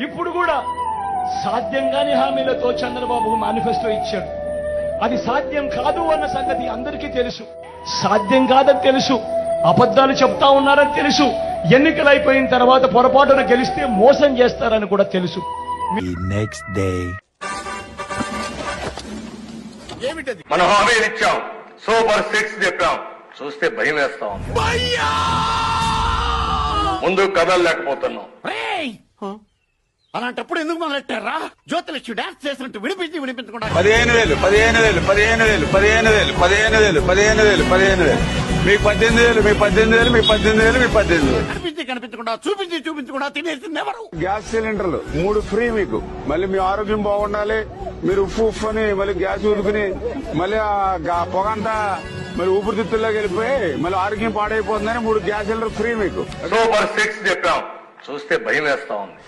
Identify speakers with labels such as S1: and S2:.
S1: ఇప్పుడు కూడా సాధ్యం కాని హామీలతో చంద్రబాబు మేనిఫెస్టో ఇచ్చాడు. అది సాధ్యం కాదు అన్న సంగతి అందరికీ తెలుసు. సాధ్యం కాదని తెలుసు, అబద్ధాలు చెప్తా ఉన్నారని తెలుసు, ఎన్నికలు అయిపోయిన తర్వాత పొరపాటున గెలిస్తే మోసం చేస్తారని కూడా తెలుసు.
S2: నెక్స్ట్ డే
S3: మనం హామీలు ఇచ్చాం, సూపర్ 6 చెప్పాం, చూస్తే భయం వేస్తా ఉంది. ముందు కదలలేకపోతున్నాం.
S4: అలాంటప్పుడు ఎందుకు మొదలెట్టారా? జ్యోతిలక్ష్మి డాన్స్ చేసినట్టు వినిపించకుండా
S2: 15,000 15,000 15,000 15,000 15,000 15,000 15,000 మీకు 18,000 మీకు 18,000 మీకు 18,000 మీకు 18,000
S4: కనిపించకుండా చూపించకుండా తినేసింది ఎవరు?
S5: గ్యాస్ సిలిండర్లు 3 ఫ్రీ మీకు. మళ్ళీ మీ ఆరోగ్యం బాగుండాలి, మీరు ఉప్పు అని మళ్ళీ గ్యాస్ ఊదుకుని మళ్ళీ పొగంతా మరి ఊపిరితిత్తుల్లోకి వెళ్ళిపోయి మళ్ళీ ఆరోగ్యం పాడైపోతుందని 3 గ్యాస్ సిలిండర్ ఫ్రీ మీకు.
S3: సూపర్ 6 చెప్పాం, చూస్తే భయం వేస్తా ఉంది.